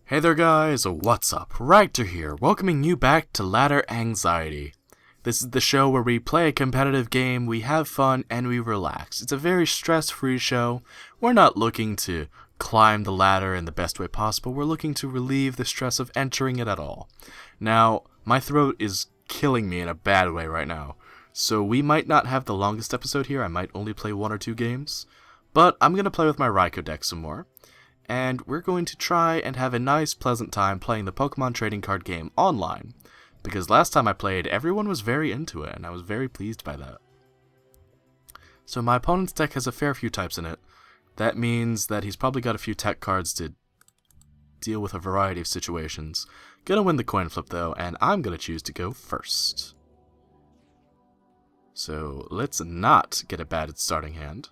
Hey there guys, what's up? Ragtter here, welcoming you back to Ladder Anxiety. This is the show where we play a competitive game, we have fun, and we relax. It's a very stress-free show. We're not looking to climb the ladder in the best way possible, we're looking to relieve the stress of entering it at all. Now, my throat is killing me in a bad way right now, so we might not have the longest episode here, I might only play 1 or 2 games, but I'm going to play with my Raikou deck some more. And we're going to try and have a nice, pleasant time playing the Pokemon trading card game online. Because last time I played, everyone was very into it, and I was very pleased by that. So my opponent's deck has a fair few types in it. That means that he's probably got a few tech cards to deal with a variety of situations. Gonna win the coin flip though, and I'm gonna choose to go first. So let's not get a bad starting hand.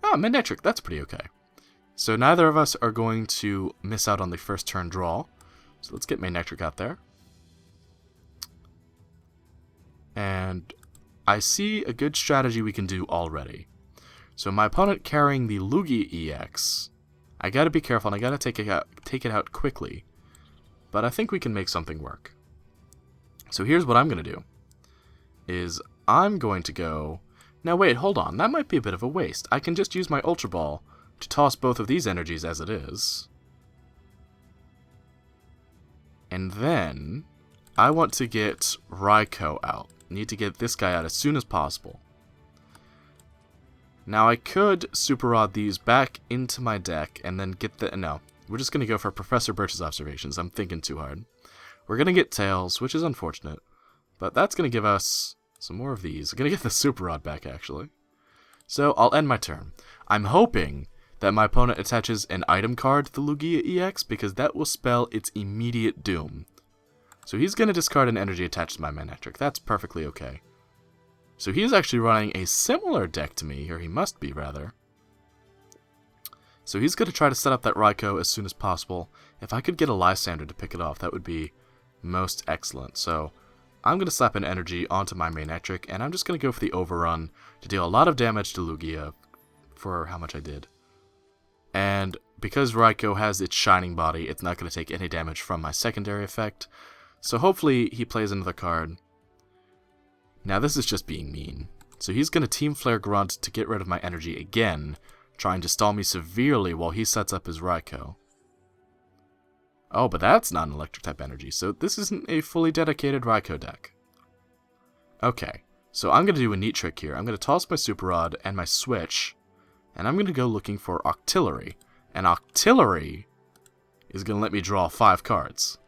Ah, Manectric, that's pretty okay. So neither of us are going to miss out on the first turn draw. So let's get Manectric out there. And I see a good strategy we can do already. So my opponent carrying the Lugia EX. I gotta be careful and I gotta take it out quickly. But I think we can make something work. So here's what I'm gonna do. I'm going to go... Now wait, hold on. That might be a bit of a waste. I can just use my Ultra Ball to toss both of these energies as it is. And then I want to get Raikou out. Need to get this guy out as soon as possible. Now I could Super Rod these back into my deck and then get the... No, we're just going to go for Professor Birch's observations. I'm thinking too hard. We're going to get Tails, which is unfortunate. But that's going to give us some more of these. I'm going to get the Super Rod back, actually. So I'll end my turn. I'm hoping that my opponent attaches an item card to the Lugia EX, because that will spell its immediate doom. So he's going to discard an energy attached to my Manectric. That's perfectly okay. So he's actually running a similar deck to me, or he must be, rather. So he's going to try to set up that Raikou as soon as possible. If I could get a Lysander to pick it off, that would be most excellent. So I'm going to slap an energy onto my Manectric, and I'm just going to go for the overrun to deal a lot of damage to Lugia for how much I did. And because Raikou has its shining body, it's not going to take any damage from my secondary effect. So hopefully he plays another card. Now this is just being mean. So he's going to Team Flare Grunt to get rid of my energy again, trying to stall me severely while he sets up his Raikou. Oh, but that's not an electric type energy, so this isn't a fully dedicated Raikou deck. Okay, so I'm going to do a neat trick here. I'm going to toss my Super Rod and my Switch, and I'm going to go looking for Octillery. And Octillery is going to let me draw 5 cards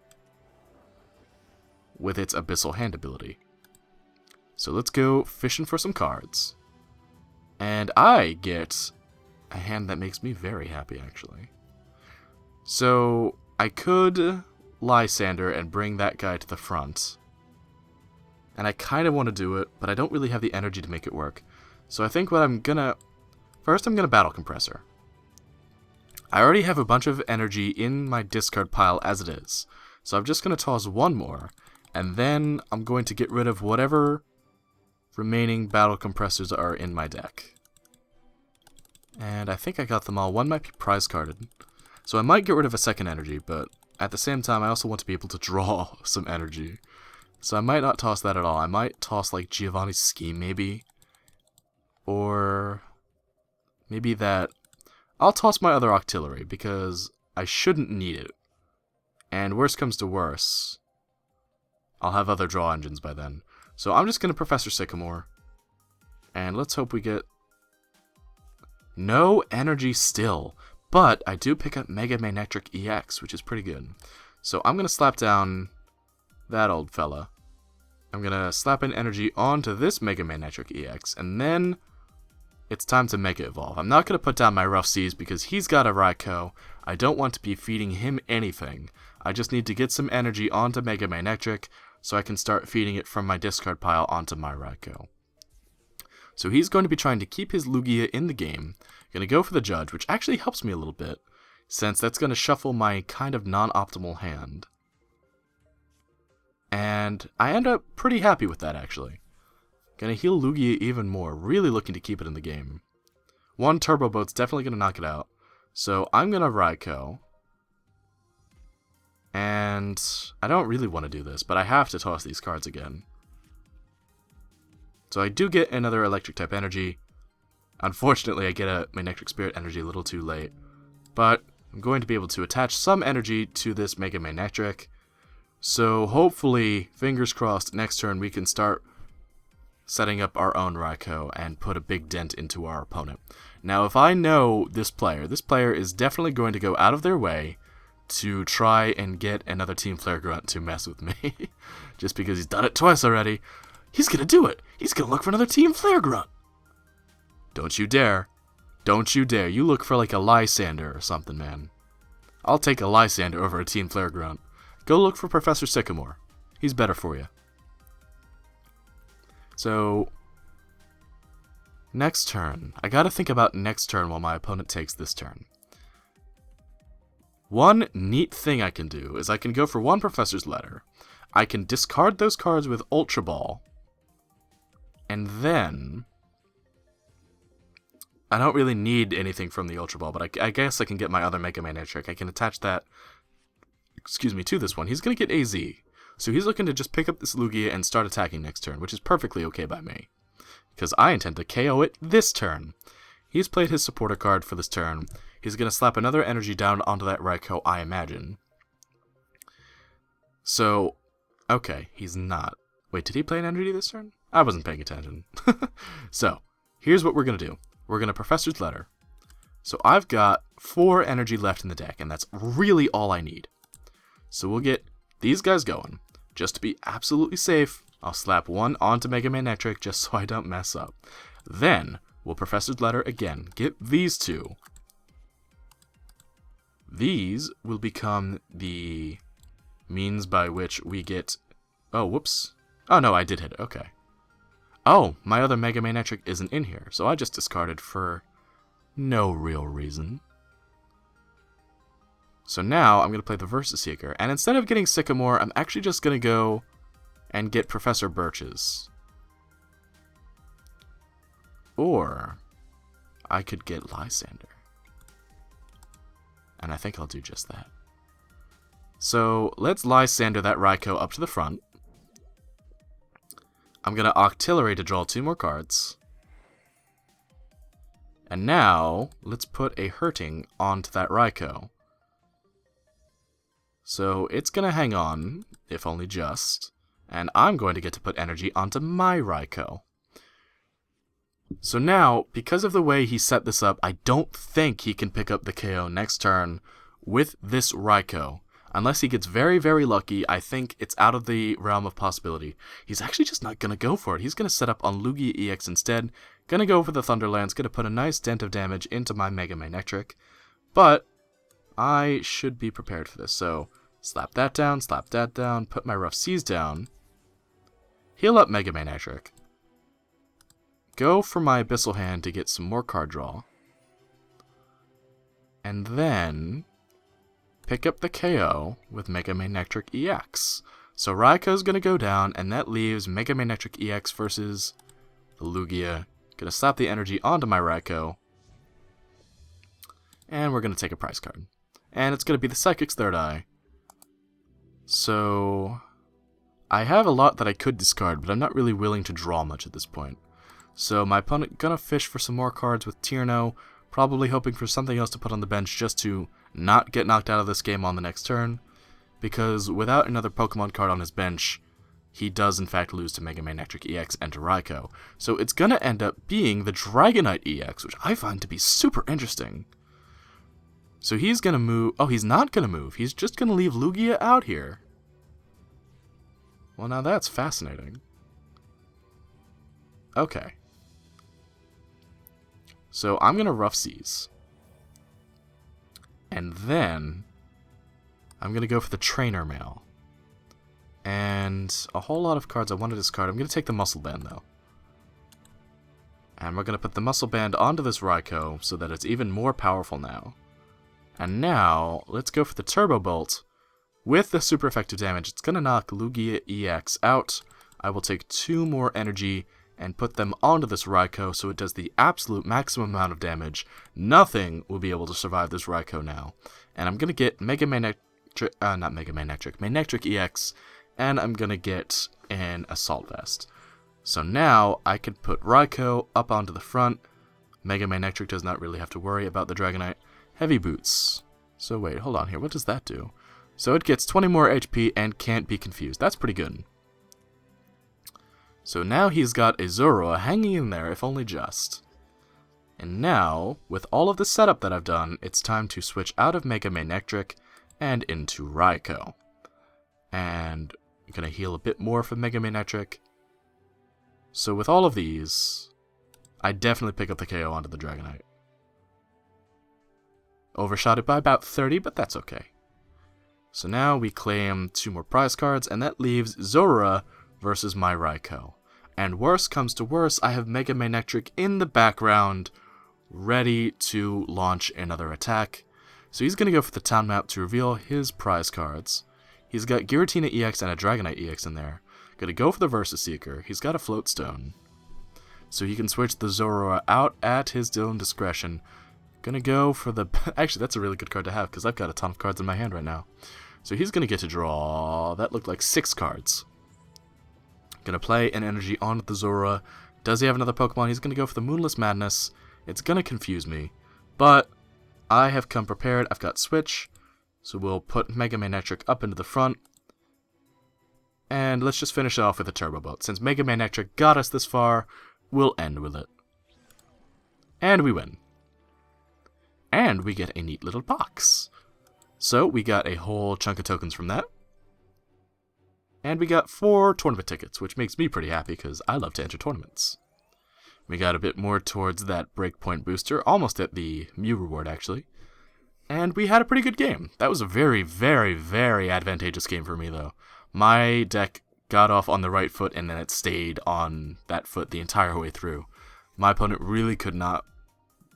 with its Abyssal Hand ability. So let's go fishing for some cards. And I get a hand that makes me very happy, actually. So I could Lysander and bring that guy to the front. And I kind of want to do it, but I don't really have the energy to make it work. So I think what I'm going to... First, I'm going to Battle Compressor. I already have a bunch of energy in my discard pile as it is. So I'm just going to toss one more. And then I'm going to get rid of whatever remaining Battle Compressors are in my deck. And I think I got them all. One might be prize carded. So I might get rid of a second energy, but at the same time I also want to be able to draw some energy. So I might not toss that at all. I might toss like Giovanni's Scheme maybe. Or... maybe that... I'll toss my other Octillery, because I shouldn't need it. And worst comes to worse, I'll have other draw engines by then. So I'm just going to Professor Sycamore. And let's hope we get... no energy still. But I do pick up Mega Manectric EX, which is pretty good. So I'm going to slap down that old fella. I'm going to slap an energy onto this Mega Manectric EX, and then... it's time to Mega Evolve. I'm not going to put down my Rough Seas because he's got a Raikou. I don't want to be feeding him anything. I just need to get some energy onto Mega Manectric so I can start feeding it from my discard pile onto my Raikou. So he's going to be trying to keep his Lugia in the game. Going to go for the Judge, which actually helps me a little bit, since that's going to shuffle my kind of non-optimal hand. And I end up pretty happy with that, actually. Gonna heal Lugia even more, really looking to keep it in the game. One Turbo Boat's definitely gonna knock it out. So I'm gonna Raikou. And I don't really want to do this, but I have to toss these cards again. So I do get another electric type energy. Unfortunately, I get a Manectric Spirit energy a little too late. But I'm going to be able to attach some energy to this Mega Manectric. So hopefully, fingers crossed, next turn we can start setting up our own Raikou and put a big dent into our opponent. Now, if I know this player is definitely going to go out of their way to try and get another Team Flare Grunt to mess with me. Just because he's done it twice already. He's going to do it. He's going to look for another Team Flare Grunt. Don't you dare. Don't you dare. You look for like a Lysander or something, man. I'll take a Lysander over a Team Flare Grunt. Go look for Professor Sycamore. He's better for you. So, next turn. I gotta think about next turn while my opponent takes this turn. One neat thing I can do is I can go for one Professor's Letter. I can discard those cards with Ultra Ball. And then I don't really need anything from the Ultra Ball, but I guess I can get my other Mega Manectric. I can attach that, to this one. He's going to get AZ. So he's looking to just pick up this Lugia and start attacking next turn, which is perfectly okay by me. Because I intend to KO it this turn. He's played his supporter card for this turn. He's going to slap another energy down onto that Raikou, I imagine. So, okay, he's not. Wait, did he play an energy this turn? I wasn't paying attention. So, here's what we're going to do. We're going to Professor's Letter. So I've got 4 energy left in the deck, and that's really all I need. So we'll get these guys going. Just to be absolutely safe, I'll slap one onto Mega Manectric just so I don't mess up. Then, we'll Professor's Letter again. Get these 2. These will become the means by which we get... Oh, whoops. Oh, no, I did hit it. Okay. Oh, my other Mega Manectric isn't in here, so I just discarded for no real reason. So now I'm going to play the Versus Seeker, and instead of getting Sycamore, I'm actually just going to go and get Professor Birch's. Or I could get Lysander. And I think I'll do just that. So let's Lysander that Raikou up to the front. I'm going to Octillery to draw 2 more cards. And now, let's put a Hurting onto that Raikou. So it's going to hang on, if only just. And I'm going to get to put energy onto my Raikou. So now, because of the way he set this up, I don't think he can pick up the KO next turn with this Raikou. Unless he gets very, very lucky, I think it's out of the realm of possibility. He's actually just not going to go for it. He's going to set up on Lugia EX instead. Going to go for the Thunderlance. Going to put a nice dent of damage into my Mega Manectric. But I should be prepared for this. So, slap that down, put my Rough Seas down. Heal up Mega Manectric. Go for my Abyssal Hand to get some more card draw. And then pick up the KO with Mega Manectric EX. So Raikou's going to go down, and that leaves Mega Manectric EX versus the Lugia. Going to slap the energy onto my Raikou. And we're going to take a prize card. And it's going to be the Psychic's Third Eye. So I have a lot that I could discard, but I'm not really willing to draw much at this point. So my opponent going to fish for some more cards with Tierno, probably hoping for something else to put on the bench just to not get knocked out of this game on the next turn, because without another Pokemon card on his bench, he does in fact lose to Mega Manectric EX and to Raikou. So it's going to end up being the Dragonite EX, which I find to be super interesting. So he's going to move... Oh, he's not going to move. He's just going to leave Lugia out here. Well, now that's fascinating. Okay. So I'm going to Rough Seas. And then I'm going to go for the Trainer Mail. And a whole lot of cards I want to discard. I'm going to take the Muscle Band, though. And we're going to put the Muscle Band onto this Raikou so that it's even more powerful now. And now, let's go for the Turbo Bolt. With the super effective damage, it's going to knock Lugia EX out. I will take 2 more energy and put them onto this Raikou so it does the absolute maximum amount of damage. Nothing will be able to survive this Raikou now. And I'm going to get Mega Manectric not Mega Manectric, Manectric EX, and I'm gonna get an Assault Vest. So now I could put Raikou up onto the front. Mega Manectric does not really have to worry about the Dragonite. Heavy Boots. So wait, hold on here. What does that do? So it gets 20 more HP and can't be confused. That's pretty good. So now he's got a Zorua hanging in there, if only just. And now, with all of the setup that I've done, it's time to switch out of Mega Manectric and into Raikou. And I'm going to heal a bit more from Mega Manectric. So with all of these, I definitely pick up the KO onto the Dragonite. Overshot it by about 30, but that's okay. So now we claim 2 more prize cards, and that leaves Zorua versus my Raikou. And worse comes to worse, I have Mega Manectric in the background, ready to launch another attack. So he's going to go for the town map to reveal his prize cards. He's got Giratina EX and a Dragonite EX in there. Going to go for the Versus Seeker. He's got a Float Stone. So he can switch the Zorua out at his own discretion. Gonna go for the... Actually, that's a really good card to have, because I've got a ton of cards in my hand right now. So he's gonna get to draw... That looked like 6 cards. Gonna play an energy on the Zorua. Does he have another Pokemon? He's gonna go for the Moonless Madness. It's gonna confuse me. But I have come prepared. I've got Switch. So we'll put Mega Manectric up into the front. And let's just finish it off with a Turbo Bolt. Since Mega Manectric got us this far, we'll end with it. And we win. And we get a neat little box. So we got a whole chunk of tokens from that. And we got 4 tournament tickets, which makes me pretty happy because I love to enter tournaments. We got a bit more towards that breakpoint booster, almost at the Mew reward actually. And we had a pretty good game. That was a very, very, very advantageous game for me though. My deck got off on the right foot and then it stayed on that foot the entire way through. My opponent really could not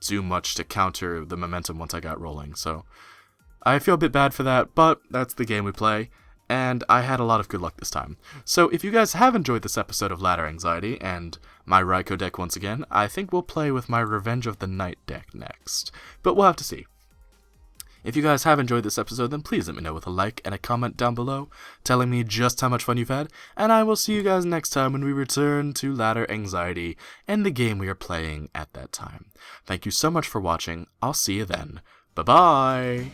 do much to counter the momentum once I got rolling, so I feel a bit bad for that, but that's the game we play, and I had a lot of good luck this time. So if you guys have enjoyed this episode of Ladder Anxiety and my Raikou deck once again, I think we'll play with my Revenge of the Night deck next, but we'll have to see. If you guys have enjoyed this episode, then please let me know with a like and a comment down below, telling me just how much fun you've had, and I will see you guys next time when we return to Ladder Anxiety and the game we are playing at that time. Thank you so much for watching. I'll see you then. Bye-bye!